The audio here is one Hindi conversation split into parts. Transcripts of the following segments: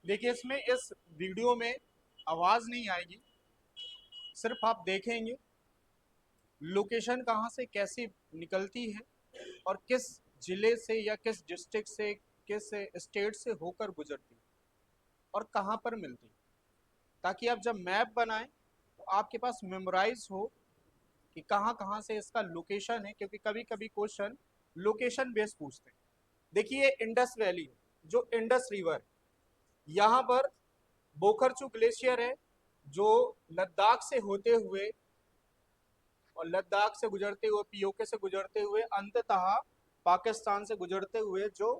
देखिए इसमें इस वीडियो में आवाज नहीं आएगी, सिर्फ आप देखेंगे लोकेशन कहाँ से कैसे निकलती है और किस जिले से या किस डिस्ट्रिक्ट से, किस स्टेट से होकर गुजरती है और कहाँ पर मिलती है, ताकि आप जब मैप बनाएं तो आपके पास मेमोराइज हो कि कहाँ कहाँ से इसका लोकेशन है, क्योंकि कभी कभी क्वेश्चन लोकेशन बेस्ड पूछते हैं। देखिए इंडस वैली है, जो इंडस रिवर है, यहाँ पर बोखरचू ग्लेशियर है, जो लद्दाख से होते हुए और लद्दाख से गुजरते हुए पीओके से गुजरते हुए अंततः पाकिस्तान से गुजरते हुए जो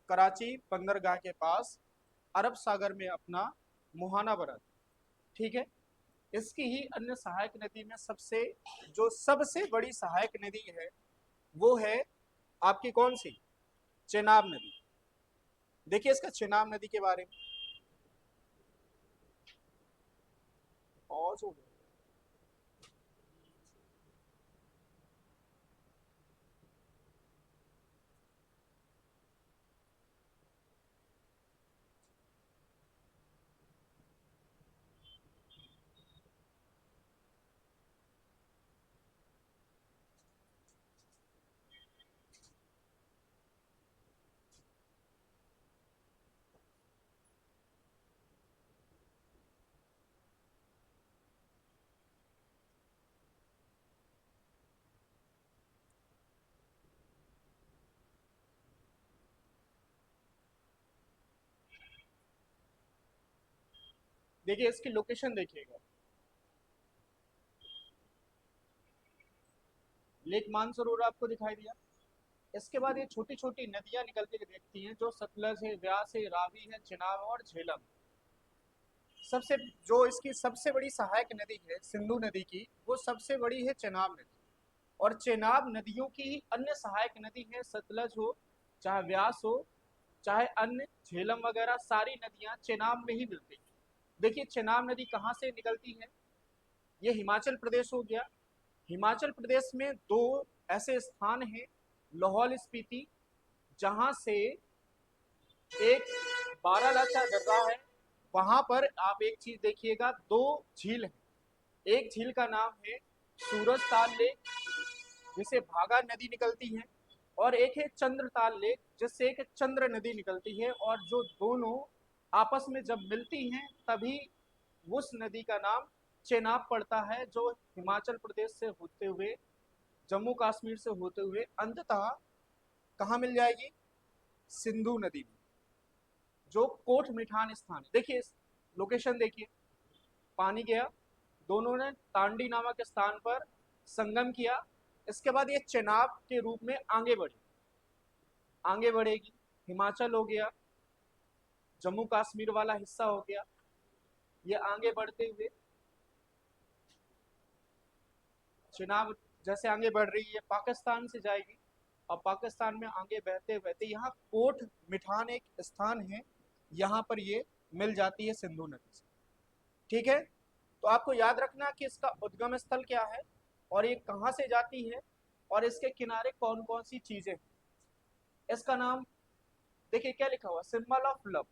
कराची बंदरगाह के पास अरब सागर में अपना मुहाना बना। ठीक है, इसकी ही अन्य सहायक नदी में सबसे जो सबसे बड़ी सहायक नदी है वो है आपकी कौन सी, चेनाब नदी। देखिए इसका चेनाब नदी के बारे में और जो देखिए इसकी लोकेशन देखिएगा, लेक मानसरोवर आपको दिखाई दिया। इसके बाद ये छोटी छोटी नदियां निकलती हुई देखती हैं, जो सतलज है, व्यास है, रावी है, चिनाब और झेलम। सबसे जो इसकी सबसे बड़ी सहायक नदी है सिंधु नदी की, वो सबसे बड़ी है चेनाब नदी। और चेनाब नदियों की ही अन्य सहायक नदी है, सतलज हो, चाहे व्यास हो, चाहे अन्य झेलम वगैरह, सारी नदियां चेनाब में ही मिलती हैं। देखिए चेनाब नदी कहाँ से निकलती है, ये हिमाचल प्रदेश हो गया। हिमाचल प्रदेश में दो ऐसे स्थान हैं, लाहौल स्पीति, जहां से एक बारालाचा दर्रा है, वहां पर आप एक चीज देखिएगा, दो झील है। एक झील का नाम है सूरज ताल लेक, जिसे भागा नदी निकलती है, और एक है चंद्रताल लेक, जिससे एक चंद्र नदी निकलती है, और जो दोनों आपस में जब मिलती हैं तभी उस नदी का नाम चेनाब पड़ता है, जो हिमाचल प्रदेश से होते हुए, जम्मू कश्मीर से होते हुए अंततः कहाँ मिल जाएगी, सिंधु नदी में, जो कोट मिठान स्थान है। देखिए लोकेशन देखिए, पानी गया, दोनों ने तांडी नामक स्थान पर संगम किया। इसके बाद ये चेनाब के रूप में आगे बढ़ी, आगे बढ़ेगी, हिमाचल हो गया, जम्मू कश्मीर वाला हिस्सा हो गया, ये आगे बढ़ते हुए चेनाब जैसे आगे बढ़ रही है पाकिस्तान से जाएगी, और पाकिस्तान में आगे बहते बहते यहाँ कोट मिठान एक स्थान है, यहाँ पर ये मिल जाती है सिंधु नदी से। ठीक है, तो आपको याद रखना कि इसका उद्गम स्थल क्या है और ये कहाँ से जाती है और इसके किनारे कौन कौन सी चीजें। इसका नाम देखिए क्या लिखा हुआ, सिंबल ऑफ लव।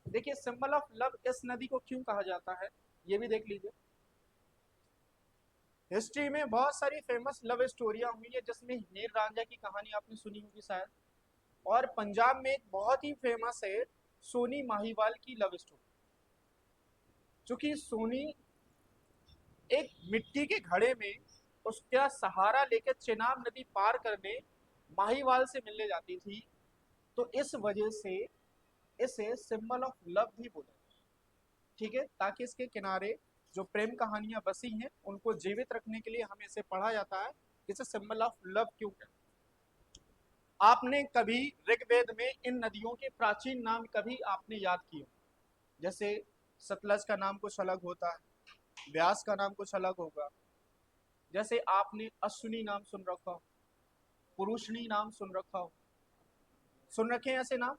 देखिए सिंबल ऑफ लव इस नदी को क्यों कहा जाता है, ये भी देख लीजिए। हिस्ट्री में बहुत सारी फेमस लव स्टोरियां हुई है, जिसमें हीर रांझा की कहानी आपने सुनी होगी शायद। और पंजाब में एक बहुत ही फेमस है सोनी माहीवाल की लव स्टोरी। चूंकि सोनी एक मिट्टी के घड़े में उसका सहारा लेकर चेनाब नदी पार करने माहीवाल से मिलने जाती थी, तो इस वजह से इसे सिंबल ऑफ लव भी बोला। ठीक है, ताकि इसके किनारे जो प्रेम कहानियां बसी हैं उनको जीवित रखने के लिए हमें इसे पढ़ा जाता है, इसे सिंबल ऑफ लव क्यों कहते हैं। आपने कभी ऋग्वेद में इन नदियों के प्राचीन नाम कभी आपने याद किए, जैसे सतलज का नाम कुछ अलग होता है, व्यास का नाम कुछ अलग होगा, जैसे आपने अश्विनी नाम सुन रखा हो, पुरुषनी नाम सुन रखा हो, सुन रखे हैं ऐसे नाम।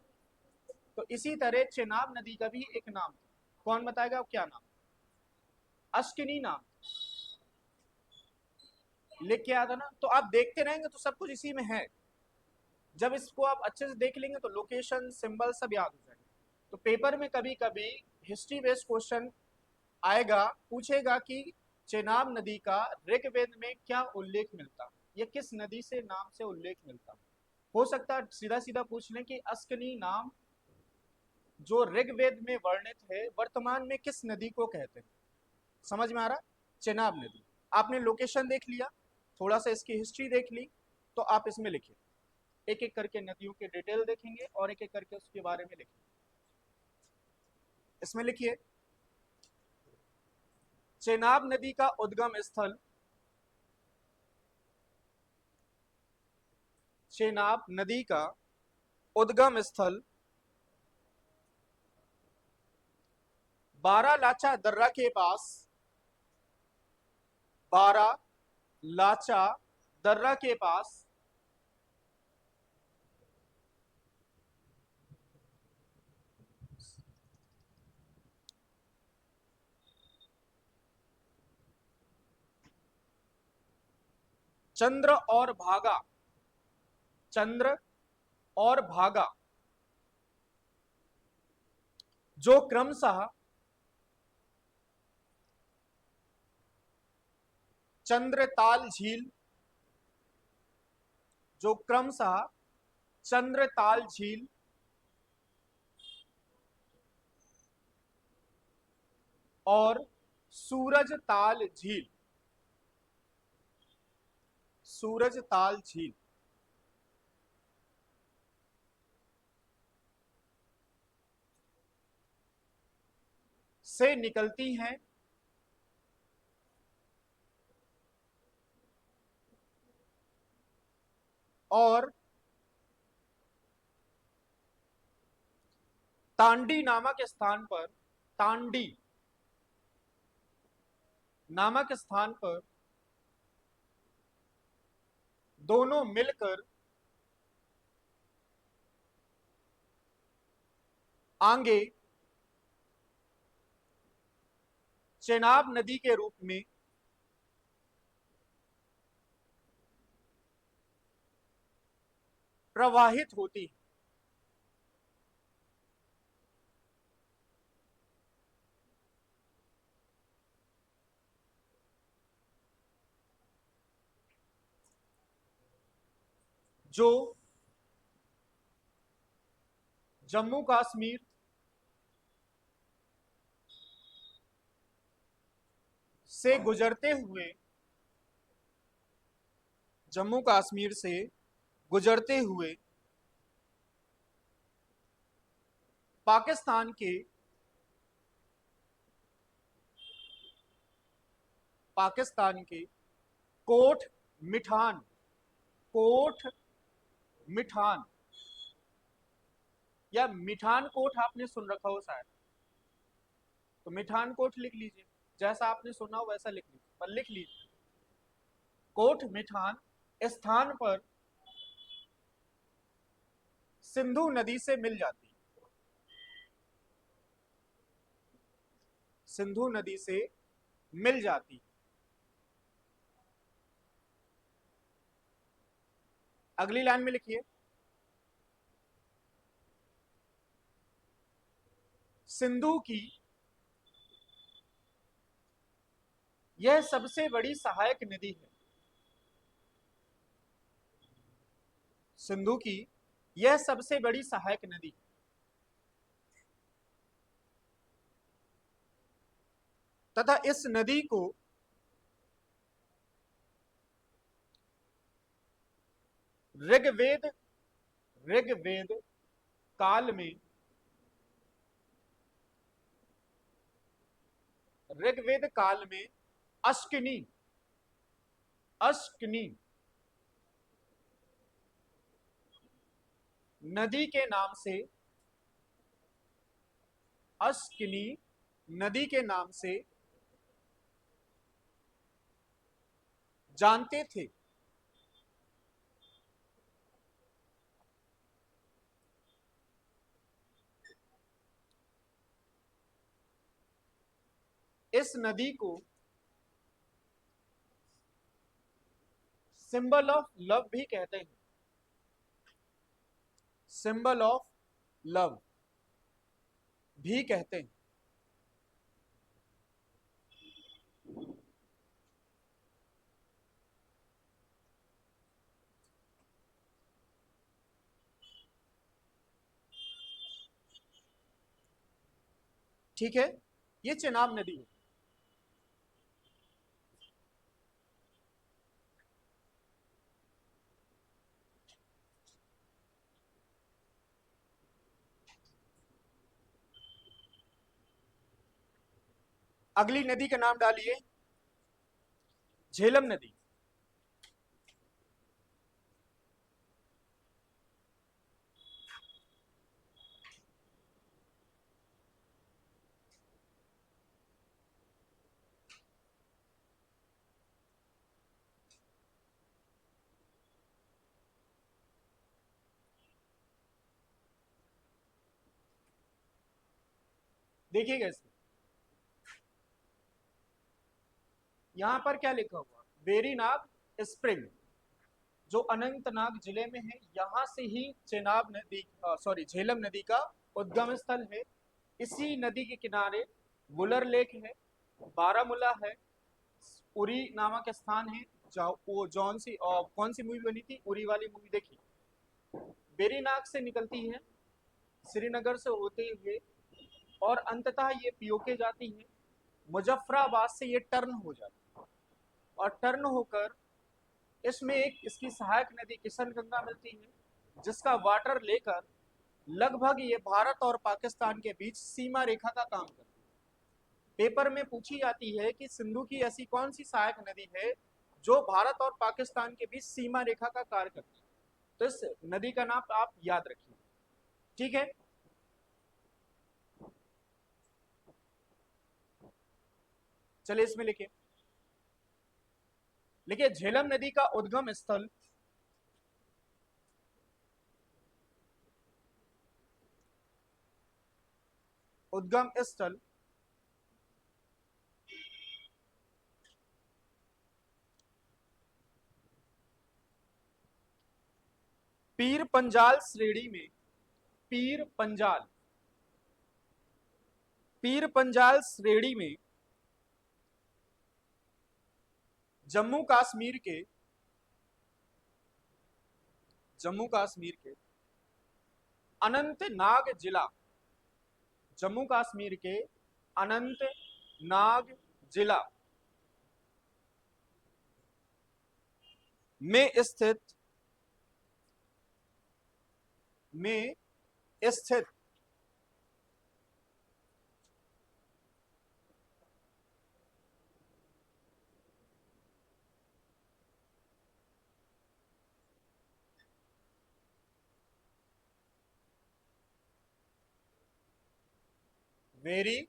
तो इसी तरह चेनाब नदी का भी एक नाम था, कौन बताएगा अब क्या नाम, अश्किनी नाम, लिख के आया था ना। तो आप देखते रहेंगे तो सब कुछ इसी में है, जब इसको आप अच्छे से देख लेंगे तो लोकेशन सिंबल सब याद हो जाएंगे। तो पेपर में कभी कभी हिस्ट्री बेस्ड क्वेश्चन आएगा, पूछेगा कि चेनाब नदी का ऋग्वेद में क्या उल्लेख मिलता, ये किस नदी से नाम से उल्लेख मिलता। हो सकता है सीधा सीधा पूछ लें कि अस्कनी नाम जो ऋग्वेद में वर्णित है वर्तमान में किस नदी को कहते हैं। समझ में आ रहा? चेनाब नदी। आपने लोकेशन देख लिया, थोड़ा सा इसकी हिस्ट्री देख ली, तो आप इसमें लिखिए, एक एक करके नदियों के डिटेल देखेंगे और एक एक करके उसके बारे में लिखेंगे। इसमें लिखिए, चेनाब नदी का उद्गम स्थल, चेनाब नदी का उद्गम स्थल बारालाचा दर्रा के पास, बारालाचा दर्रा के पास चंद्र और भागा, चंद्र और भागा जो क्रमशः चंद्रताल झील, जो क्रमशः चंद्रताल झील और सूरजताल झील, सूरजताल झील से निकलती हैं और तांडी नामक स्थान पर, तांडी नामक स्थान पर दोनों मिलकर आगे चेनाब नदी के रूप में प्रवाहित होती है। जो जम्मू कश्मीर से गुजरते हुए, जम्मू कश्मीर से गुजरते हुए पाकिस्तान के, पाकिस्तान के कोट मिठान, कोट मिठान या मिठान कोट आपने सुन रखा हो शायद, तो मिठान कोट लिख लीजिए, जैसा आपने सुना हो वैसा लिख लीजिए, पर लिख लीजिए कोट मिठान स्थान पर सिंधु नदी से मिल जाती, सिंधु नदी से मिल जाती। अगली लाइन में लिखिए, सिंधु की यह सबसे बड़ी सहायक नदी है, सिंधु की यह सबसे बड़ी सहायक नदी, तथा इस नदी को ऋग्वेद, ऋग्वेद काल में, ऋग्वेद काल में अश्किनी, अश्किनी नदी के नाम से, अश्किनी नदी के नाम से जानते थे। इस नदी को सिंबल ऑफ लव भी कहते हैं, सिंबल ऑफ लव। भी कहते हैं। ठीक है, ये चेनाब नदी है। अगली नदी का नाम डालिए, झेलम नदी। देखिएगा इसमें, यहां पर क्या लिखा हुआ, वेरीनाग स्प्रिंग, जो अनंतनाग जिले में है। यहां से ही चेनाब नदी, सॉरी, झेलम नदी का उद्गम स्थल है। इसी नदी के किनारे वुलर लेक है, बारामूला है, उरी नामक स्थान है। वो जौन सी कौन सी मूवी बनी थी, उरी वाली मूवी देखी। वेरीनाग से निकलती है, श्रीनगर से होते हुए, और अंततः ये पीओके जाती है। मुजफ्फराबाद से ये टर्न हो जाती है, और टर्न होकर इसमें एक इसकी सहायक नदी किशन गंगा मिलती है, जिसका वाटर लेकर लगभग ये भारत और पाकिस्तान के बीच सीमा रेखा का काम करती है। पेपर में पूछी जाती है कि सिंधु की ऐसी कौन सी सहायक नदी है जो भारत और पाकिस्तान के बीच सीमा रेखा का कार्य करती है। तो इस नदी का नाम आप याद रखिए, ठीक है। चलिए इसमें लिखिए, लिखिए झेलम नदी का उद्गम स्थल उद्गम स्थल पीर पंजाल श्रेणी में, पीर पंजाल, पीर पंजाल श्रेणी में जम्मू कश्मीर के, जम्मू कश्मीर के अनंतनाग जिला, जम्मू कश्मीर के अनंतनाग जिला में स्थित, में स्थित वेरी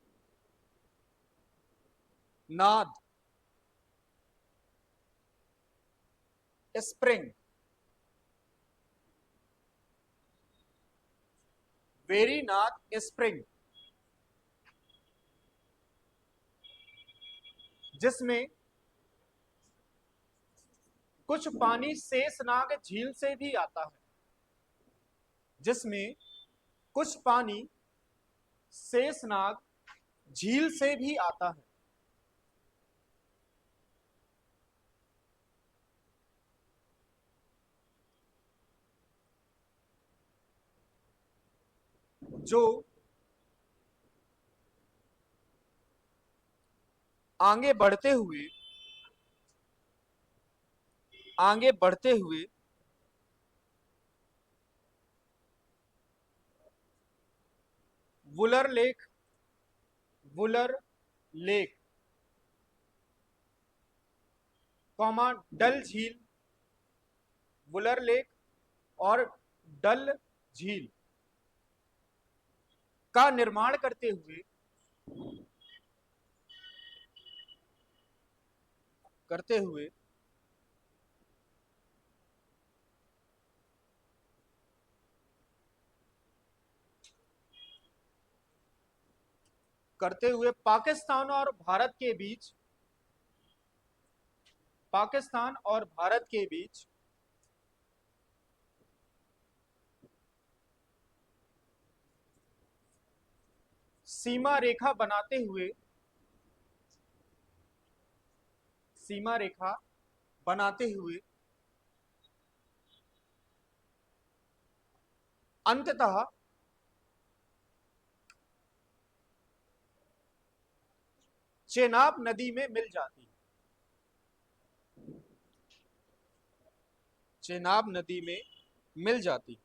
नाद स्प्रिंग, वेरीनाथ स्प्रिंग, जिसमें कुछ पानी शेषनाग झील से भी आता है, जिसमें कुछ पानी शेषनाग झील से भी आता है। जो आगे बढ़ते हुए, आगे बढ़ते हुए Wular lake, Wular lake, comma Dal झील, वुलर लेक और डल झील का निर्माण करते हुए, करते हुए करते हुए पाकिस्तान और भारत के बीच, पाकिस्तान और भारत के बीच सीमा रेखा बनाते हुए, सीमा रेखा बनाते हुए अंततः चेनाब नदी में मिल जाती है। चेनाब नदी में मिल जाती है।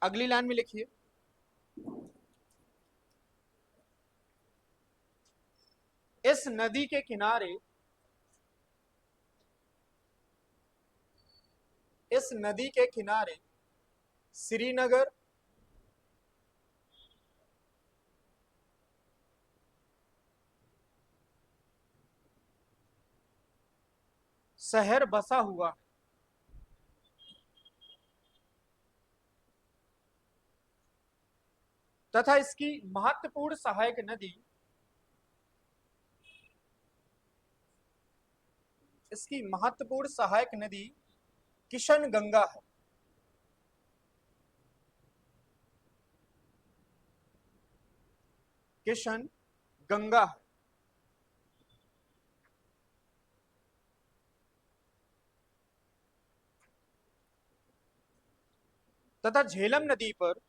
अगली लाइन में लिखिए, इस नदी के किनारे, इस नदी के किनारे श्रीनगर, शहर बसा हुआ है। तथा इसकी महत्वपूर्ण सहायक नदी, इसकी महत्वपूर्ण सहायक नदी किशन गंगा है। किशन गंगा है। तथा झेलम नदी पर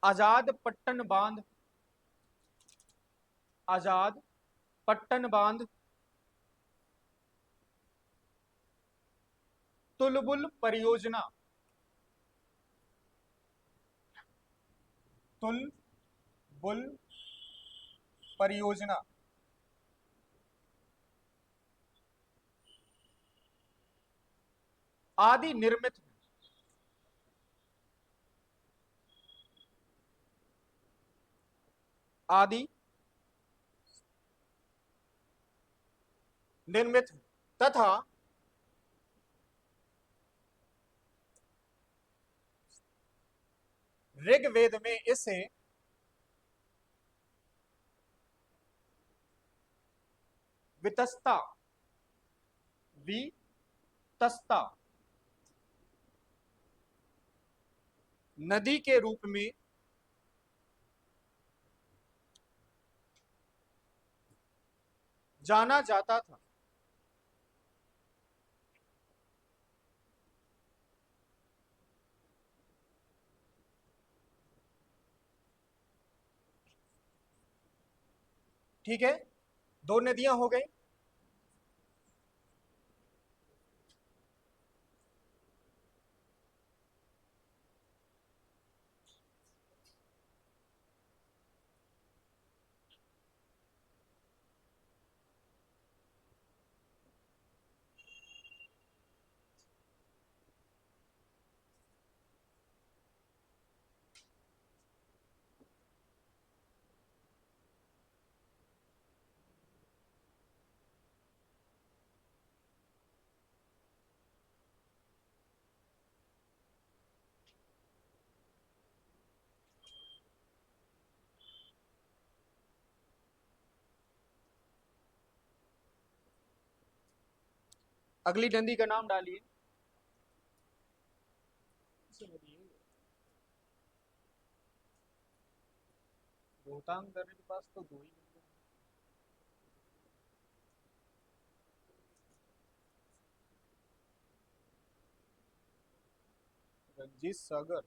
आजाद पट्टन बांध, आजाद पट्टन बांध, तुलबुल परियोजना, तुलबुल परियोजना आदि निर्मित, आदि निर्मित तथा ऋग्वेद में इसे वितस्ता, वितस्ता नदी के रूप में जाना जाता था। ठीक है, दो नदियां हो गई। अगली नदी का नाम डालिए। रोहतांग दर्रे के पास तो दो ही नदियां हैं। रंजीत सागर,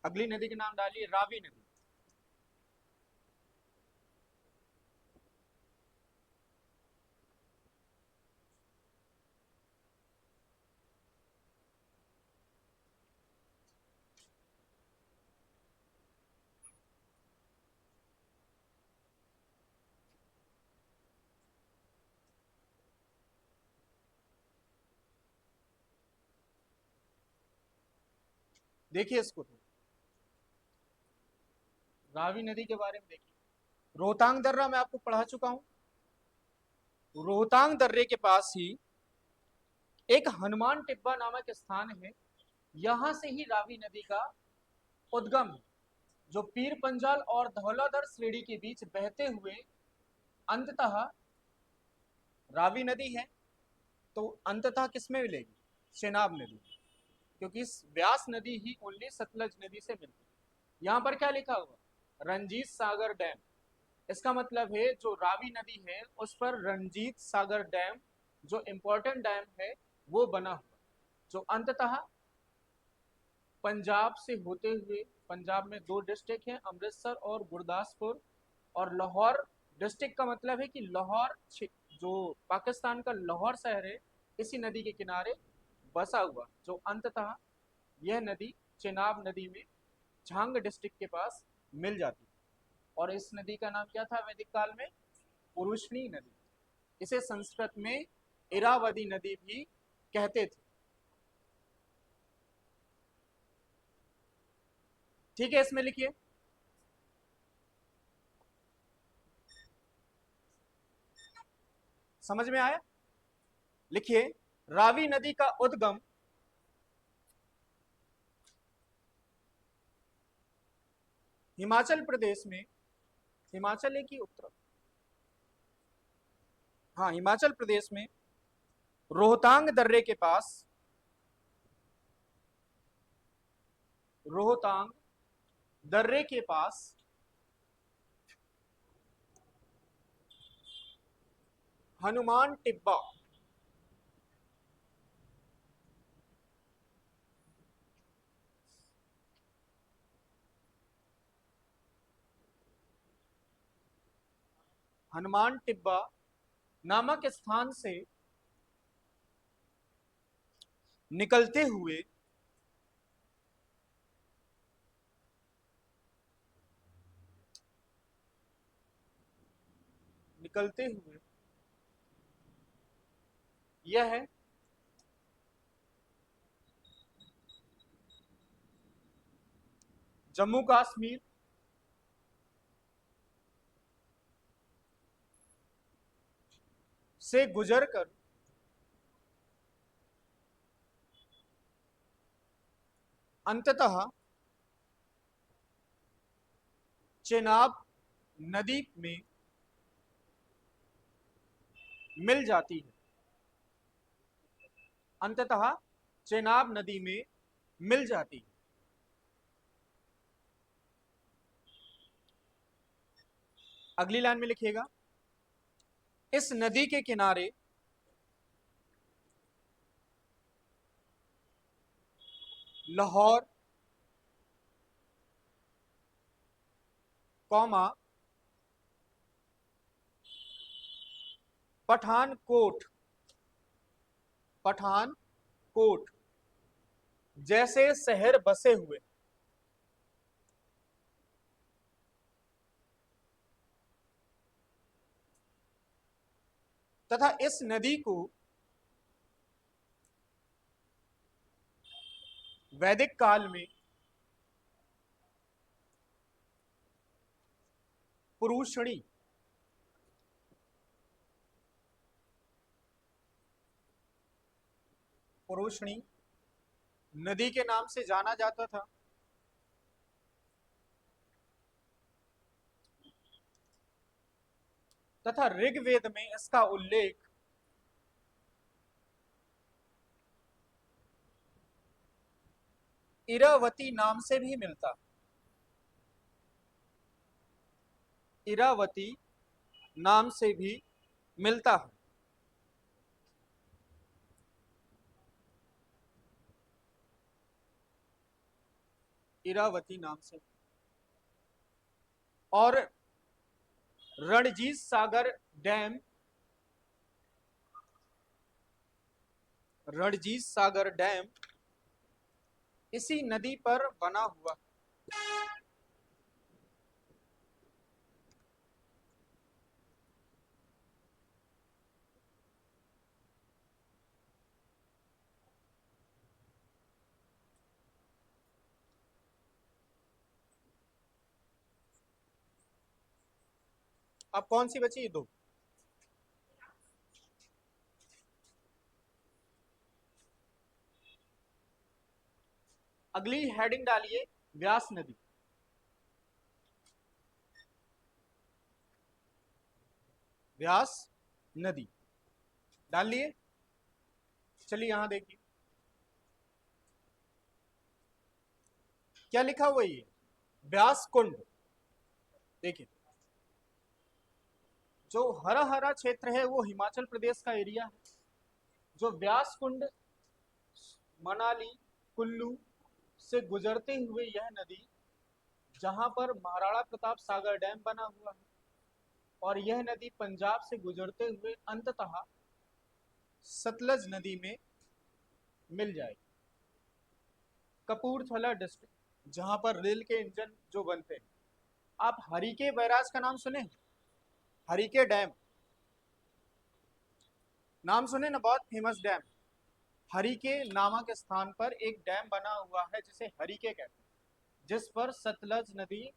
अगली नदी के नाम डालिए, रावी नदी। देखिए इसको तो, रावी नदी के बारे में देखिए। रोहतांग दर्रा मैं आपको पढ़ा चुका हूं। रोहतांग दर्रे के पास ही एक हनुमान टिब्बा नामक स्थान है, यहां से ही रावी नदी का उद्गम है, जो पीर पंजाल और धौलाधर श्रेणी के बीच बहते हुए अंततः रावी नदी है, तो अंततः किसमें मिलेगी? चेनाब नदी में, क्योंकि व्यास नदी ही ओनली सतलज नदी से मिलती है। यहां पर क्या लिखा हुआ? रंजीत सागर डैम। इसका मतलब है जो रावी नदी है उस पर रंजीत सागर डैम, जो इंपॉर्टेंट डैम है, वो बना हुआ, जो अंततः पंजाब से होते हुए, पंजाब में दो डिस्ट्रिक्ट हैं, अमृतसर और गुरदासपुर, और लाहौर डिस्ट्रिक्ट का मतलब है कि लाहौर, जो पाकिस्तान का लाहौर शहर है, इसी नदी के किनारे बसा हुआ, जो अंततः यह नदी चेनाब नदी में झांग डिस्ट्रिक्ट के पास मिल जाती है। और इस नदी का नाम क्या था वैदिक काल में? पुरुषनी नदी। इसे संस्कृत में इरावदी नदी भी कहते थे। ठीक है, इसमें लिखिए, समझ में आया? लिखिए, रावी नदी का उद्गम हिमाचल प्रदेश में, हिमाचल है कि उत्तर, हाँ हिमाचल प्रदेश में रोहतांग दर्रे के पास, रोहतांग दर्रे के पास हनुमान टिब्बा, हनुमान टिब्बा नामक स्थान से निकलते हुए निकलते हुए यह है जम्मू कश्मीर से गुजरकर अंततः चेनाब नदी में मिल जाती है, अंततः चेनाब नदी में मिल जाती है। अगली लाइन में लिखिएगा, इस नदी के किनारे लाहौर, कौमा, पठानकोट, पठानकोट जैसे शहर बसे हुए, तथा इस नदी को वैदिक काल में पुरुषणी, पुरुषणी नदी के नाम से जाना जाता था। तथा ऋग्वेद में इसका उल्लेख इरावती नाम से भी मिलता, इरावती नाम से भी मिलता है। इरावती नाम से। और रणजीत सागर डैम, रणजीत सागर डैम इसी नदी पर बना हुआ। अब कौन सी बची? दो। अगली हेडिंग डालिए व्यास नदी। व्यास नदी डाल लिए। चलिए यहां देखिए क्या लिखा हुआ है, ये व्यास कुंड। देखिए जो हरा हरा क्षेत्र है वो हिमाचल प्रदेश का एरिया है। जो व्यास कुंड मनाली कुल्लू से गुजरते हुए यह नदी, जहां पर महाराणा प्रताप सागर डैम बना हुआ है, और यह नदी पंजाब से गुजरते हुए अंततः सतलज नदी में मिल जाएगी। कपूरथला डिस्ट्रिक्ट, जहां पर रेल के इंजन जो बनते हैं। आप हरिके बैराज का नाम सुने? हरिके डैम नाम सुने ना, बहुत फेमस डैम। हरिके नामक स्थान पर एक डैम बना हुआ है जिसे हरिके कहते हैं, जिस पर सतलज नदी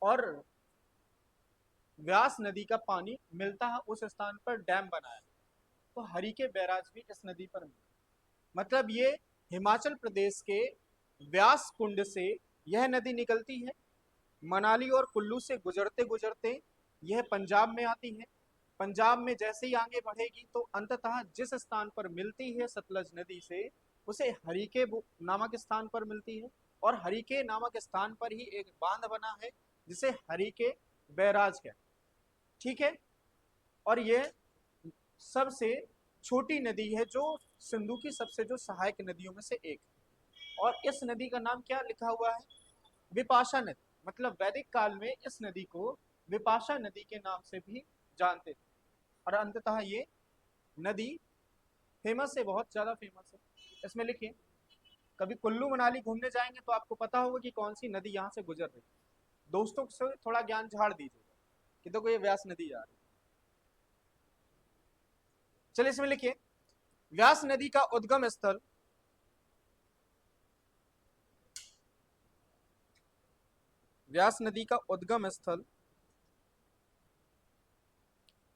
और व्यास नदी का पानी मिलता है। उस स्थान पर डैम बना है, तो हरिके बैराज भी इस नदी पर मिलता। मतलब ये हिमाचल प्रदेश के व्यास कुंड से यह नदी निकलती है। मनाली और कुल्लू से गुजरते गुजरते यह पंजाब में आती है। पंजाब में जैसे ही आगे बढ़ेगी तो अंततः जिस स्थान पर मिलती है सतलज नदी से, उसे हरिके नामक स्थान पर मिलती है। और हरिके नामक स्थान पर ही एक बांध बना है जिसे हरिके बैराज कहते हैं। ठीक है। और ये सबसे छोटी नदी है, जो सिंधु की सबसे जो सहायक नदियों में से एक है। और इस नदी का नाम क्या लिखा हुआ है? विपाशा नदी। मतलब वैदिक काल में इस नदी को विपाशा नदी के नाम से भी जानते थे। और अंततः ये नदी फेमस है, बहुत ज्यादा फेमस है। इसमें लिखिए, कभी कुल्लू मनाली घूमने जाएंगे तो आपको पता होगा कि कौन सी नदी यहाँ से गुजर रही है। दोस्तों से थोड़ा ज्ञान झाड़ दीजिएगा कि देखो ये व्यास नदी जा रही है। चलिए इसमें लिखिए, व्यास नदी का उद्गम स्थल व्यास नदी का उद्गम स्थल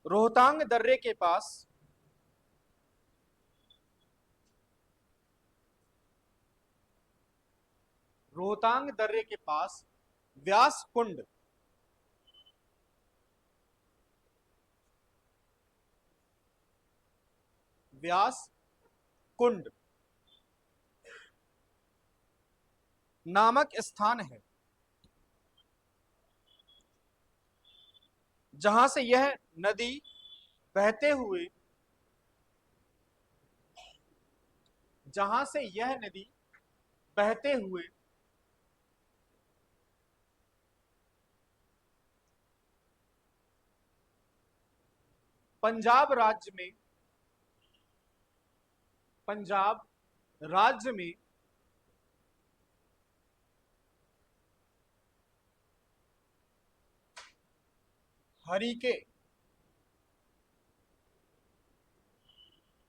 रोहतांग दर्रे के पास रोहतांग दर्रे के पास व्यास कुंड व्यास कुंड नामक स्थान है, जहां से यह नदी बहते हुए जहां से यह नदी बहते हुए पंजाब राज्य में पंजाब राज्य में हरिके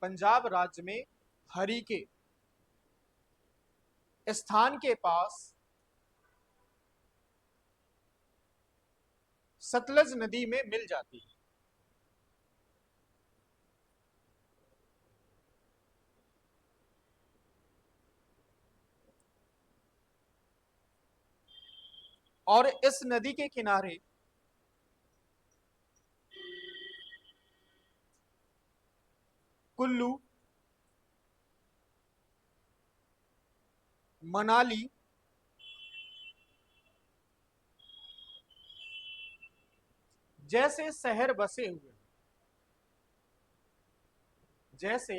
पंजाब राज्य में हरिके स्थान के पास सतलज नदी में मिल जाती है। और इस नदी के किनारे कुल्लू मनाली जैसे शहर बसे हुए जैसे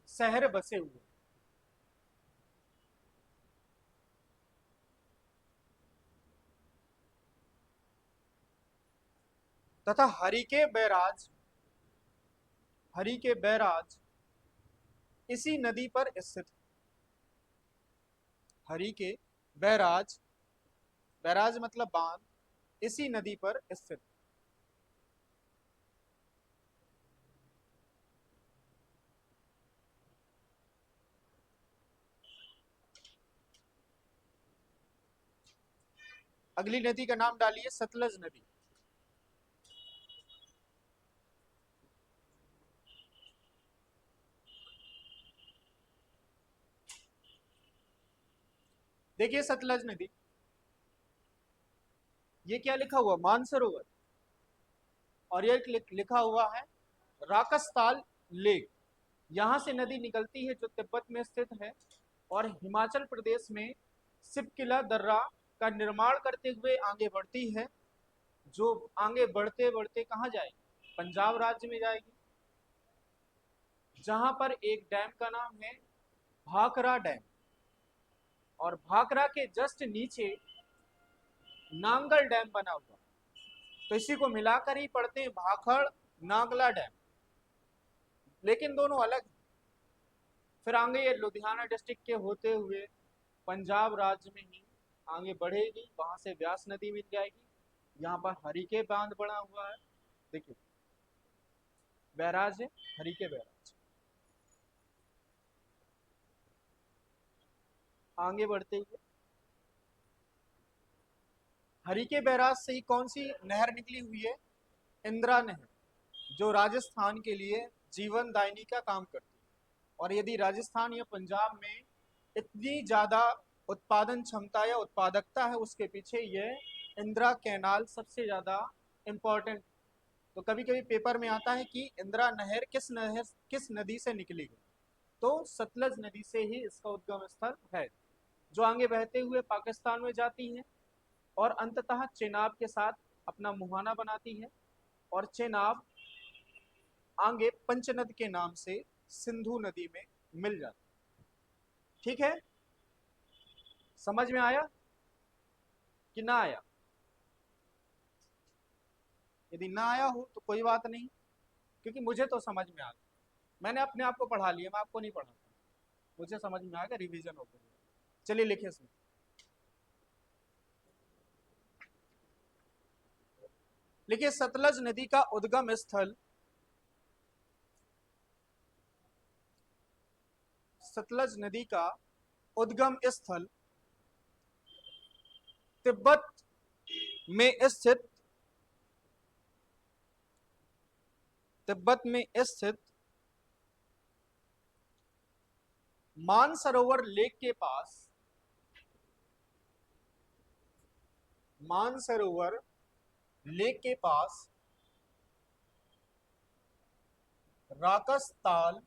शहर बसे हुए तथा हरिके बैराज इसी नदी पर स्थित है। हरिके बैराज, बैराज मतलब बांध, इसी नदी पर स्थित। अगली नदी का नाम डालिए सतलज नदी। देखिए सतलज नदी, ये क्या लिखा हुआ, मानसरोवर, और ये लिखा हुआ है राकसताल लेक। यहां से नदी निकलती है जो तिब्बत में स्थित है, और हिमाचल प्रदेश में सिपकिला दर्रा का निर्माण करते हुए आगे बढ़ती है, जो आगे बढ़ते बढ़ते कहाँ जाएगी, पंजाब राज्य में जाएगी, जहां पर एक डैम का नाम है भाखड़ा डैम, और भाखड़ा के जस्ट नीचे नांगल डैम बना हुआ। तो इसी को मिलाकर ही पढ़ते हैं भाखड़ नांगला डैम, लेकिन दोनों अलग हैं। फिर आगे ये लुधियाना डिस्ट्रिक्ट के होते हुए पंजाब राज्य में ही आगे बढ़ेगी, वहां से व्यास नदी मिल जाएगी। यहाँ पर हरिके बांध बना हुआ है, देखिए बैराज है, हरिके बैराज। आगे बढ़ते हुए हरिके बैराज से ही कौन सी नहर निकली हुई है, इंदिरा नहर, जो राजस्थान के लिए जीवन दायिनी का काम करती है। और यदि राजस्थान या पंजाब में इतनी ज्यादा उत्पादन क्षमता या उत्पादकता है, उसके पीछे ये इंदिरा कैनाल सबसे ज्यादा इम्पोर्टेंट। तो कभी कभी पेपर में आता है कि इंदिरा नहर किस नदी से निकली है, तो सतलज नदी से ही इसका उद्गम स्थल है, जो आगे बहते हुए पाकिस्तान में जाती है और अंततः चेनाब के साथ अपना मुहाना बनाती है, और चेनाब आगे पंचनद के नाम से सिंधु नदी में मिल जाती है। ठीक है, समझ में आया कि ना आया? यदि ना आया हो तो कोई बात नहीं, क्योंकि मुझे तो समझ में आ गया, मैंने अपने आप को पढ़ा लिया, मैं आपको नहीं पढ़ाता, मुझे समझ में आ गया, रिवीजन हो गया। चलिए लिखिए इसमें, लिखिए सतलज नदी का उद्गम स्थल, सतलज नदी का उद्गम स्थल तिब्बत में स्थित, तिब्बत में स्थित मानसरोवर लेक के पास, मानसरोवर लेक के पास राकसताल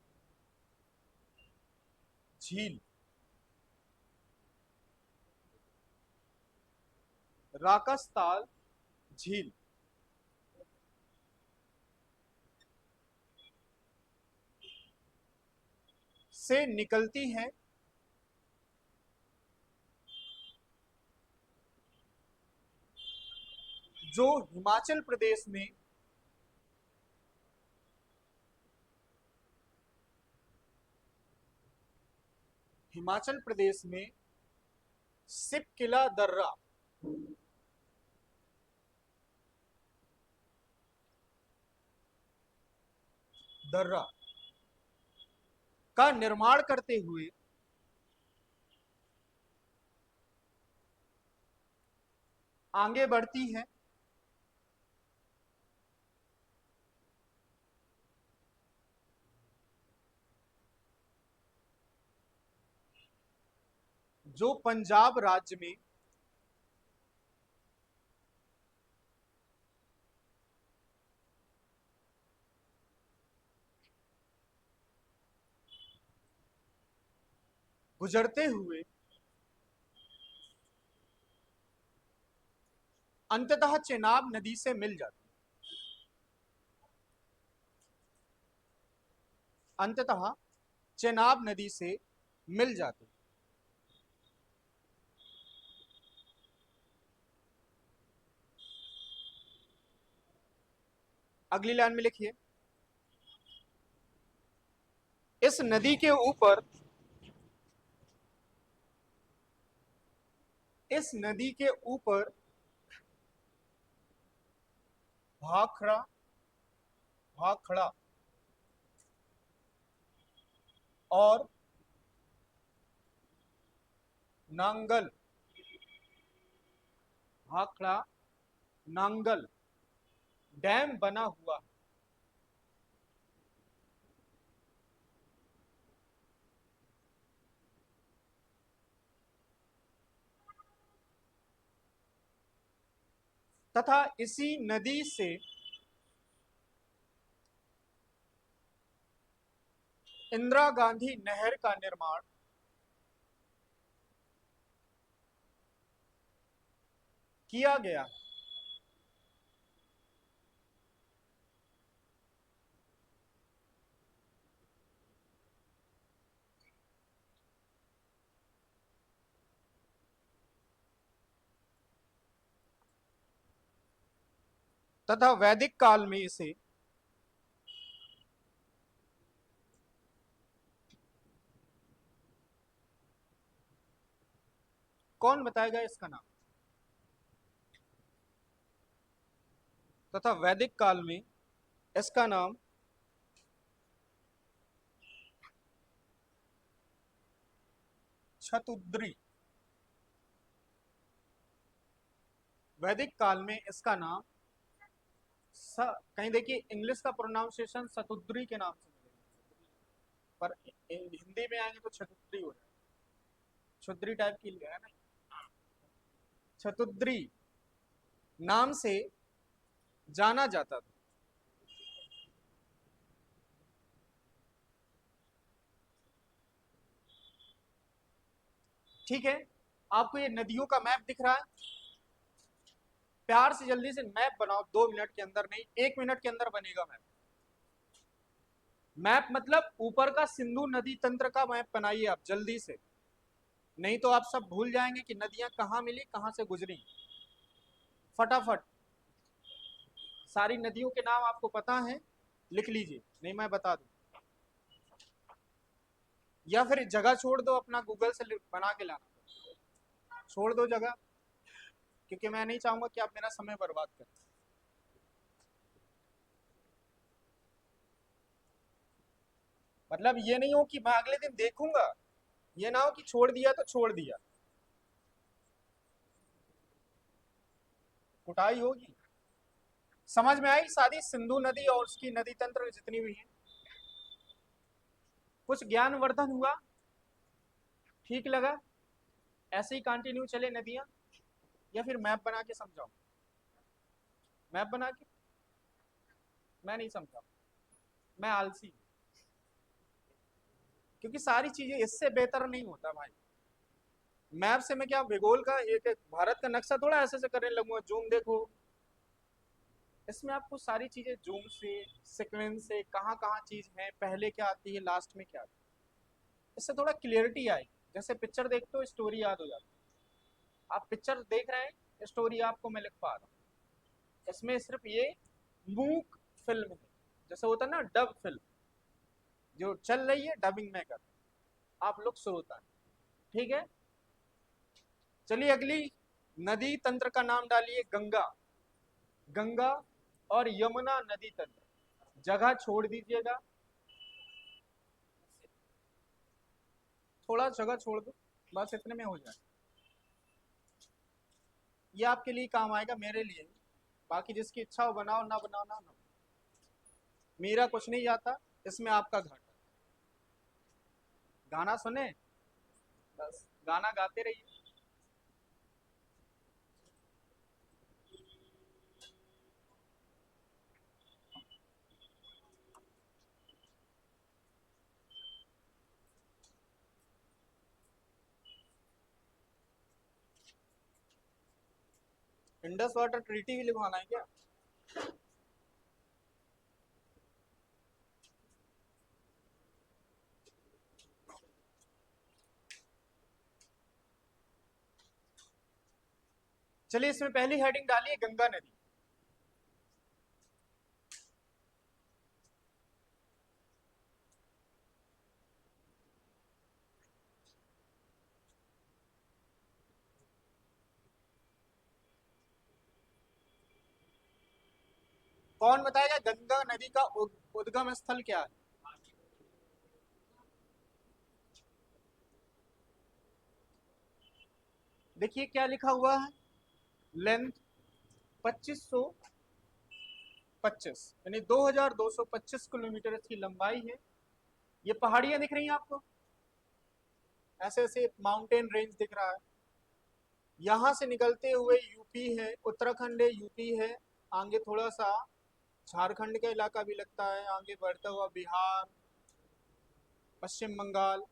झील, राकसताल झील से निकलती है, जो हिमाचल प्रदेश में हिमाचल प्रदेश में सिपकिला दर्रा, दर्रा का निर्माण करते हुए आगे बढ़ती है, जो पंजाब राज्य में गुजरते हुए अंततः चेनाब नदी से मिल जाती, अंततः चेनाब नदी से मिल जाती। अगली लाइन में लिखिए, इस नदी के ऊपर, इस नदी के ऊपर भाखड़ा, भाखड़ा और नांगल, भाखड़ा नांगल डैम बना हुआ है। तथा इसी नदी से इंदिरा गांधी नहर का निर्माण किया गया। तथा वैदिक काल में इसे कौन बताएगा इसका नाम? तथा वैदिक काल में इसका नाम शतुद्री। वैदिक काल में इसका नाम कहीं देखिए इंग्लिश का प्रोनाउंसिएशन शतुद्री के नाम से मिलेगा, पर हिंदी में आएंगे तो शतुद्री हो जाएगा। क्षुद्री टाइप की है ना, शतुद्री नाम से जाना जाता था। ठीक है, आपको ये नदियों का मैप दिख रहा है? प्यार से जल्दी से मैप बनाओ, 2 मिनट के अंदर नहीं, 1 मिनट के अंदर बनेगा मैप। मैप मतलब ऊपर का सिंधु नदी तंत्र का मैप बनाइए आप जल्दी से, नहीं तो आप सब भूल जाएंगे कि नदियां कहां मिली, कहां से गुजरी। फटाफट सारी नदियों के नाम आपको पता है, लिख लीजिए, नहीं मैं बता दूं, या फिर जगह छोड़ दो, अपना गूगल से बना के लाना, छोड़ दो जगह, क्योंकि मैं नहीं चाहूंगा कि आप मेरा समय बर्बाद करें। मतलब ये नहीं हो कि मैं अगले दिन देखूंगा, ये ना हो कि छोड़ दिया तो छोड़ दिया, कुटाई होगी। समझ में आई सारी सिंधु नदी और उसकी नदी तंत्र जितनी भी है? कुछ ज्ञानवर्धन हुआ? ठीक लगा? ऐसे ही कंटिन्यू चले नदियां, या फिर मैप बना के समझाओ? मैप बना के? मैं नहीं समझा, मैं आलसी हूं, क्योंकि सारी चीजें इससे बेहतर नहीं होता भाई। मैप से मैं क्या भूगोल का एक भारत का नक्शा थोड़ा ऐसे से करने लगूंगा, जूम देखो, इसमें आपको सारी चीजें जूम से, सीक्वेंस से, कहाँ कहाँ चीज है, पहले क्या आती है, लास्ट में क्या आती है, इससे थोड़ा क्लियरिटी आएगी। जैसे पिक्चर देखते हो स्टोरी याद हो जाती है, आप पिक्चर देख रहे हैं, स्टोरी आपको मैं लिख पा रहा हूँ। इसमें सिर्फ ये मूक फिल्म है, जैसे होता है ना डब फिल्म, जो चल रही है डबिंग में कर, आप लोग श्रोता है। ठीक है, चलिए अगली नदी तंत्र का नाम डालिए गंगा। गंगा और यमुना नदी तंत्र, जगह छोड़ दीजिएगा, थोड़ा जगह छोड़ दो, बस इतने में हो जाए। ये आपके लिए काम आएगा, मेरे लिए नहीं। बाकी जिसकी इच्छा हो बनाओ, ना बनाओ ना, मेरा कुछ नहीं जाता, इसमें आपका घाटा। गाना सुने, बस गाना गाते रहिए। इंडस वाटर ट्रीटी भी लिखवाना है क्या? चलिए इसमें पहली हेडिंग डालिए गंगा नदी। कौन बताएगा गंगा नदी का उद्गम स्थल क्या है? देखिए क्या लिखा हुआ है, लेंथ 2525, यानी 2225 किलोमीटर इसकी लंबाई है। ये पहाड़ियां दिख रही हैं आपको, ऐसे ऐसे माउंटेन रेंज दिख रहा है, यहाँ से निकलते हुए यूपी है, उत्तराखंड है, यूपी है, आगे थोड़ा सा झारखंड का इलाका भी लगता है, आगे बढ़ता हुआ बिहार, पश्चिम बंगाल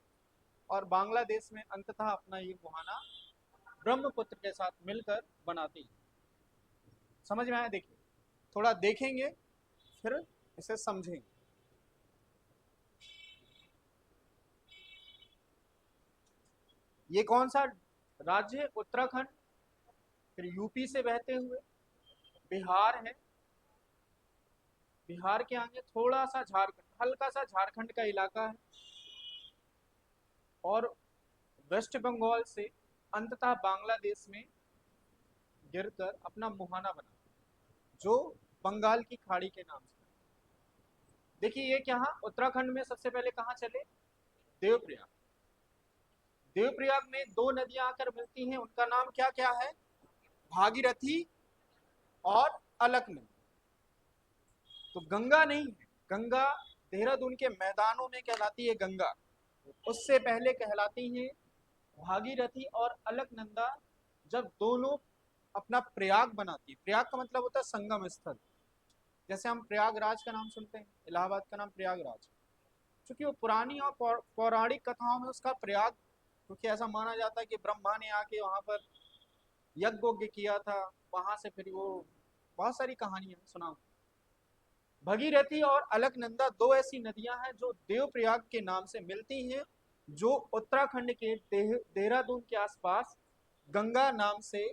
और बांग्लादेश में अंततः अपना ये मुहाना ब्रह्मपुत्र के साथ मिलकर बनाती है। समझ में आया? देखिए, थोड़ा देखेंगे फिर इसे समझेंगे। ये कौन सा राज्य है? उत्तराखंड, फिर यूपी से बहते हुए बिहार है, बिहार के आगे थोड़ा सा झारखंड, हल्का सा झारखंड का इलाका है, और वेस्ट बंगाल से अंततः बांग्लादेश में गिरकर अपना मुहाना बना, जो बंगाल की खाड़ी के नाम से। देखिए ये क्या, उत्तराखंड में सबसे पहले कहाँ चले? देवप्रयाग। देवप्रयाग में दो नदियां आकर मिलती हैं, उनका नाम क्या क्या है? भागीरथी और अलकनंदा। तो गंगा नहीं है, गंगा देहरादून के मैदानों में कहलाती है गंगा, उससे पहले कहलाती है भागीरथी और अलकनंदा। जब दोनों अपना प्रयाग बनाती है, प्रयाग का मतलब होता है संगम स्थल, जैसे हम प्रयागराज का नाम सुनते हैं, इलाहाबाद का नाम प्रयागराज, क्योंकि वो पुरानी और पौराणिक कथाओं में उसका प्रयाग, क्योंकि ऐसा माना जाता है कि ब्रह्मा ने आके वहां पर यज्ञ किया था, वहां से फिर वो बहुत सारी कहानियां सुना। भगीरथी और अलकनंदा दो ऐसी नदियां हैं जो देवप्रयाग के नाम से मिलती हैं, जो उत्तराखंड के देहरादून के आसपास गंगा नाम से,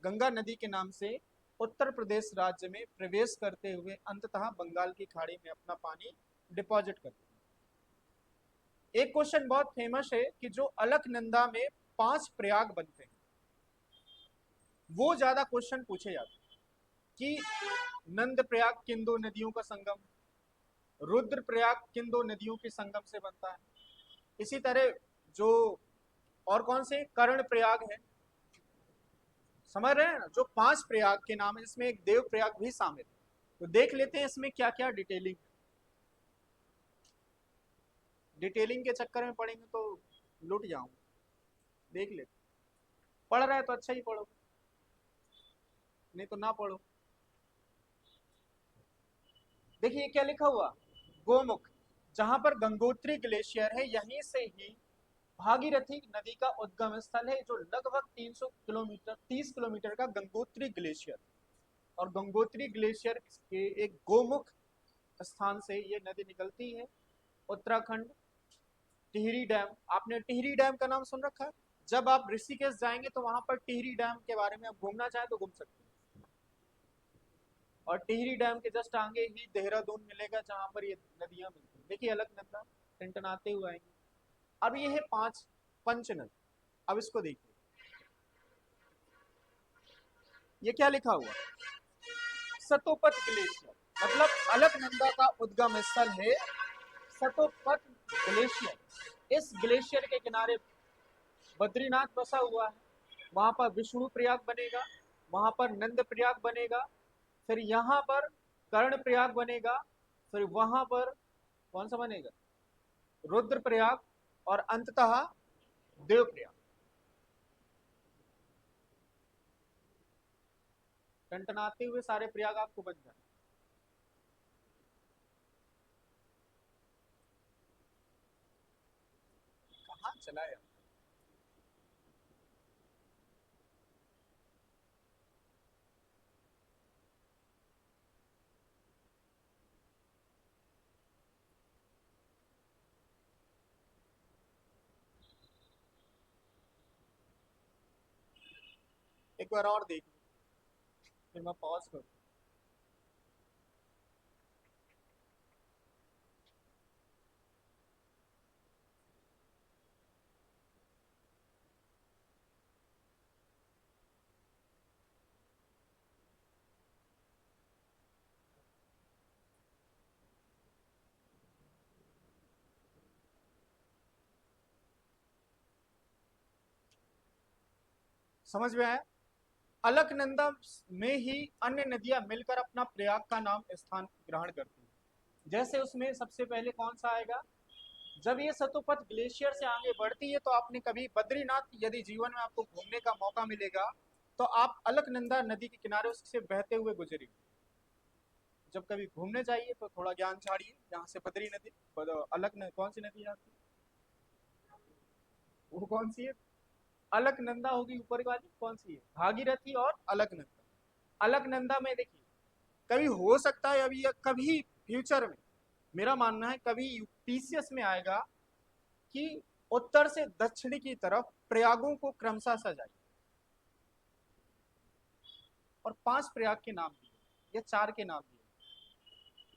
गंगा नदी के नाम से उत्तर प्रदेश राज्य में प्रवेश करते हुए अंततः बंगाल की खाड़ी में अपना पानी डिपॉजिट करते हैं। एक क्वेश्चन बहुत फेमस है कि जो अलकनंदा में 5 प्रयाग बनते हैं, वो ज्यादा क्वेश्चन पूछे जाते हैं कि नंद प्रयाग किन दो नदियों का संगम, रुद्र प्रयाग किन दो नदियों के संगम से बनता है। इसी तरह जो और कौन से, कर्ण प्रयाग है, समझ रहे हैं ना, जो 5 प्रयाग के नाम है, जिसमें एक देव प्रयाग भी शामिल है। तो देख लेते हैं इसमें क्या क्या डिटेलिंग है। डिटेलिंग के चक्कर में पढ़ेंगे तो लुट जाऊंगा, देख लेते। पढ़ रहा है तो अच्छा ही पढ़ो, नहीं तो ना पढ़ो। देखिए क्या लिखा हुआ, गोमुख, जहां पर गंगोत्री ग्लेशियर है, यहीं से ही भागीरथी नदी का उद्गम स्थल है, जो लगभग 300 किलोमीटर, 30 किलोमीटर का गंगोत्री ग्लेशियर। और गंगोत्री ग्लेशियर के एक गोमुख स्थान से ये नदी निकलती है। उत्तराखंड, टिहरी डैम, आपने टिहरी डैम का नाम सुन रखा है? जब आप ऋषिकेश जाएंगे तो वहां पर टिहरी डैम के बारे में आप घूमना चाहें तो घूम सकते हैं। और टिहरी डैम के जस्ट आगे ही देहरादून मिलेगा, जहां पर ये नदियां मिलती हैं। देखिए अलकनंदा टनटनाते हुए आएंगे। अब ये है 5 पंच नदी। अब इसको देखिए, ये क्या लिखा हुआ, सतोपत ग्लेशियर, मतलब अलकनंदा का उद्गम स्थल है सतोपत ग्लेशियर। इस ग्लेशियर के किनारे बद्रीनाथ बसा हुआ है, वहां पर विष्णु प्रयाग बनेगा, वहां पर नंद प्रयाग बनेगा, फिर यहाँ पर कर्ण प्रयाग बनेगा, फिर वहां पर कौन सा बनेगा, रुद्र प्रयाग, और अंततः देव प्रयाग। टनटनाते हुए सारे प्रयाग आपको बन जाए। कहाँ चला यार? एक बार और देख लो, फिर मैं पॉज करूँ। समझ में आया? अलकनंदा में ही अन्य नदियां मिलकर अपना प्रयाग का नाम स्थान ग्रहण करती हैं। जैसे उसमें सबसे पहले कौन सा आएगा, जब ये सतोपथ ग्लेशियर से आगे बढ़ती है तो आपने कभी बद्रीनाथ, यदि जीवन में आपको घूमने का मौका मिलेगा तो आप अलकनंदा नदी के किनारे उससे बहते हुए गुजरेंगे। जब कभी घूमने जाइए तो थोड़ा ज्ञान झाड़िए, यहाँ से बद्री नदी, कौन सी नदी है आपकी, वो कौन सी है? अलकनंदा होगी ऊपर वाली, कौन सी है? भागीरथी और अलकनंदा। अलकनंदा में देखिए, कभी हो सकता है अभी या कभी फ्यूचर में, मेरा मानना है कभी यूपीसीएस में आएगा कि उत्तर से दक्षिण की तरफ प्रयागों को क्रमशः सजाइए, और 5 प्रयाग के नाम दिए या 4 के नाम दिए।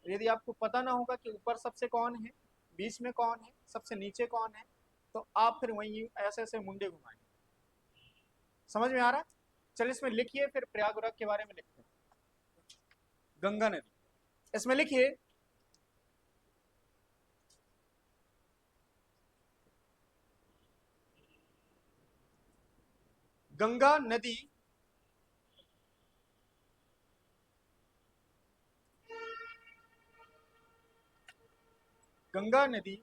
यदि आपको पता ना होगा कि ऊपर सबसे कौन है, बीच में कौन है, सबसे नीचे कौन है, तो आप फिर वहीं ऐसे ऐसे मुंडे घुमाएंगे। समझ में आ रहा है? चलिए इसमें लिखिए, फिर प्रयागराज के बारे में लिखते हैं। गंगा नदी, इसमें लिखिए गंगा नदी गंगा नदी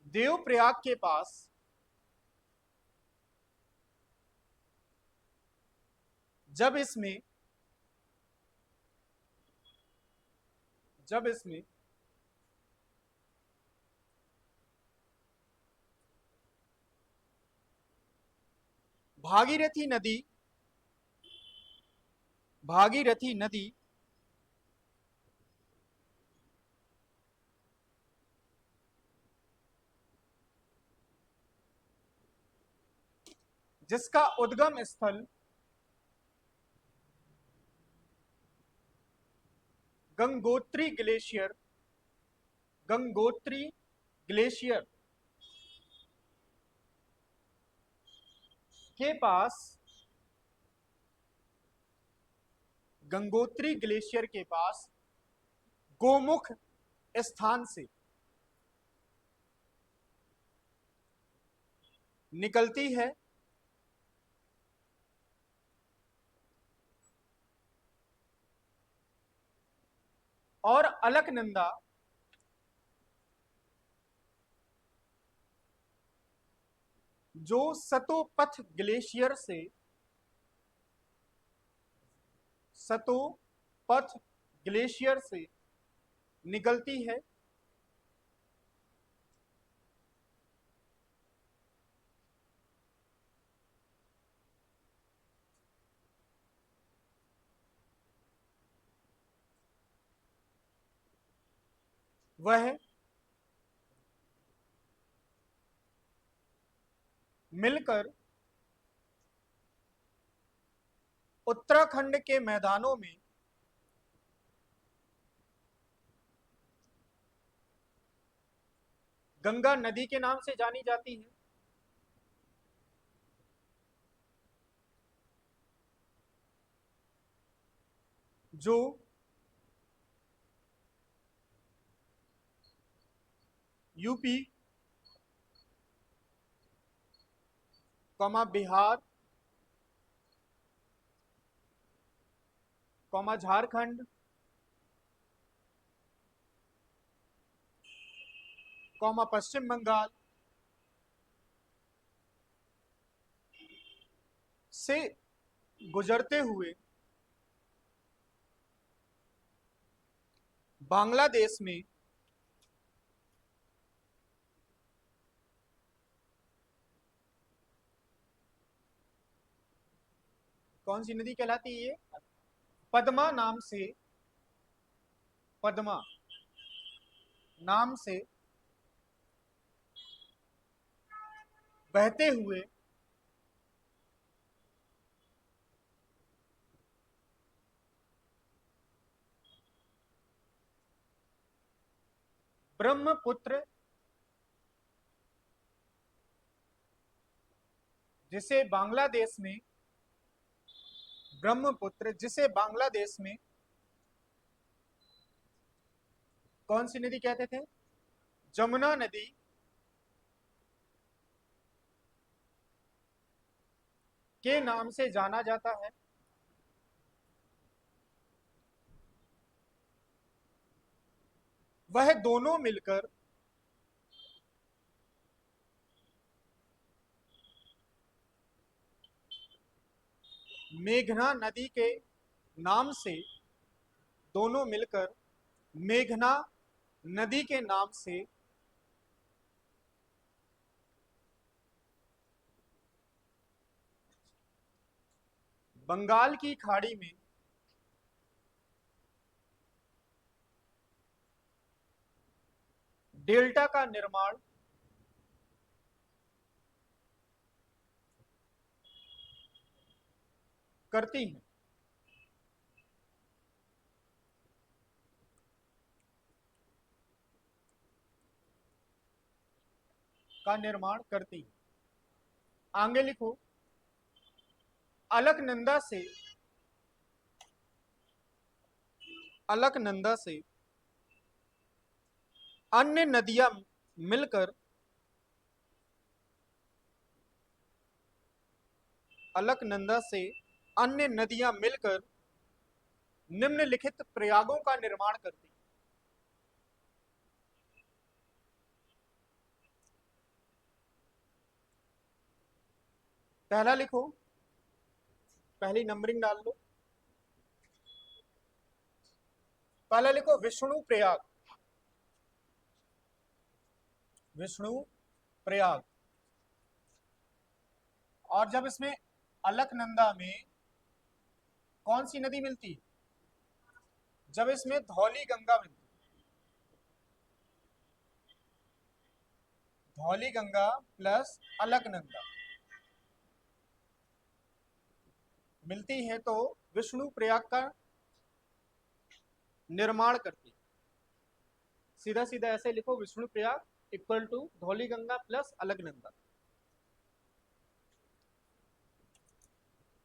देवप्रयाग के पास जब इसमें जब इसमें भागीरथी नदी जिसका उद्गम स्थल गंगोत्री ग्लेशियर गंगोत्री ग्लेशियर के पास गंगोत्री ग्लेशियर के पास गोमुख स्थान से निकलती है और अलकनंदा जो सतोपथ ग्लेशियर से निकलती है, वह मिलकर उत्तराखंड के मैदानों में गंगा नदी के नाम से जानी जाती है, जो यूपी, बिहार, झारखंड, पश्चिम बंगाल से गुजरते हुए बांग्लादेश में कौन सी नदी कहलाती है? पद्मा नाम से पद्मा नाम से बहते हुए ब्रह्मपुत्र, जिसे बांग्लादेश में कौन सी नदी कहते थे? जमुना नदी के नाम से जाना जाता है, वह दोनों मिलकर मेघना नदी के नाम से, दोनों मिलकर मेघना नदी के नाम से बंगाल की खाड़ी में डेल्टा का निर्माण करती हैं। का निर्माण करती हैं। आगे लिखो, अलकनंदा से, अलकनंदा से अन्य नदियां मिलकर, अलकनंदा से अन्य नदियां मिलकर निम्नलिखित प्रयागों का निर्माण करती। पहला लिखो, पहली नंबरिंग डाल लो। पहला लिखो विष्णु प्रयाग, विष्णु प्रयाग। और जब इसमें अलकनंदा में कौन सी नदी मिलती है? जब इसमें धौली गंगा मिलती, धौली गंगा प्लस अलकनंदा मिलती है तो विष्णु प्रयाग का निर्माण करती। सीधा सीधा ऐसे लिखो, Vishnuprayag equal to Dhauliganga plus Alaknanda.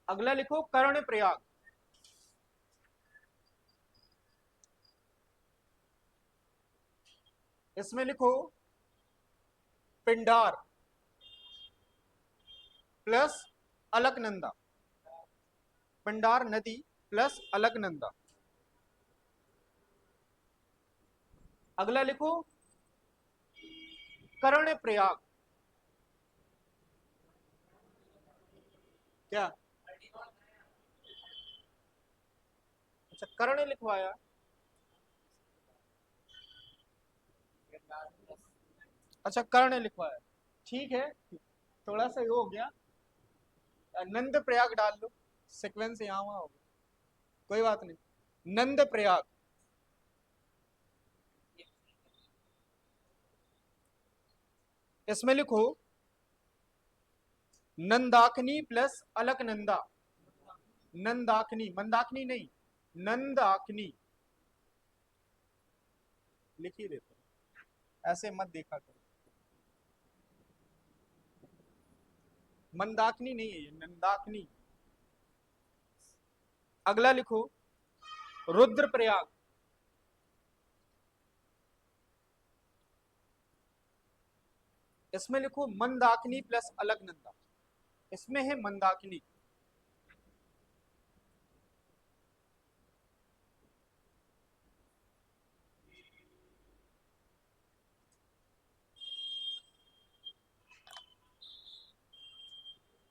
अगला लिखो कर्ण प्रयाग, इसमें लिखो पिंडार प्लस अलकनंदा, पिंडार नदी प्लस अलकनंदा। अगला लिखो कर्ण प्रयाग, क्या? अच्छा, कर्ण लिखवाया। अच्छा, कर्ण लिखवाया, ठीक है, थोड़ा सा ये हो गया। नंद प्रयाग डाल लो, सीक्वेंस यहाँ वहां हो गया, कोई बात नहीं। नंद प्रयाग, इसमें लिखो नंदाकिनी प्लस अलकनंदा। नंदाकिनी, मंदाकिनी नहीं, नंदाकिनी लिख ही देते, ऐसे मत देखा करो। मंदाकिनी नहीं है ये, नंदाकिनी। अगला लिखो रुद्रप्रयाग, इसमें लिखो मंदाकिनी प्लस अलकनंदा, इसमें है मंदाकिनी।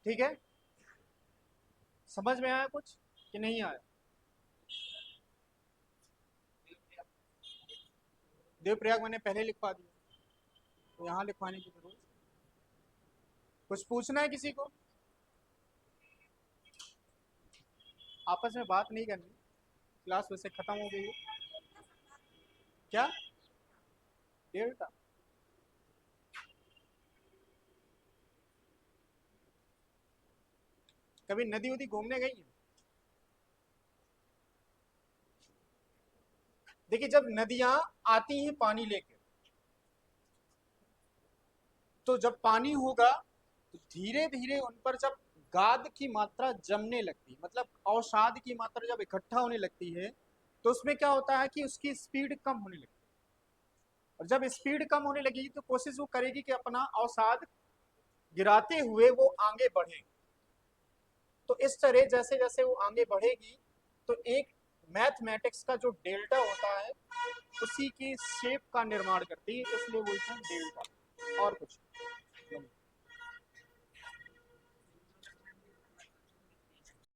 ठीक है, समझ में आया कुछ कि नहीं आया? देवप्रयाग मैंने पहले लिखवा दिया, तो यहां लिखवाने की जरूरत। कुछ पूछना है किसी को? आपस में बात नहीं करनी, क्लास वैसे खत्म हो गई है। क्या? डेल्टा? कभी नदी उदी घूमने गई है? देखिए, जब नदियां आती हैं पानी लेके, तो जब पानी होगा तो धीरे धीरे उन पर जब गाद की मात्रा जमने लगती है, मतलब अवसाद की मात्रा जब इकट्ठा होने लगती है, तो उसमें क्या होता है कि उसकी स्पीड कम होने लगती है। और जब स्पीड कम होने लगेगी तो कोशिश वो करेगी कि अपना अवसाद गिराते हुए वो आगे बढ़े। तो इस तरह जैसे जैसे वो आगे बढ़ेगी, तो एक मैथमेटिक्स का जो डेल्टा होता है उसी की शेप का निर्माण करती है, इसलिए बोलते हैं डेल्टा, और कुछ नहीं।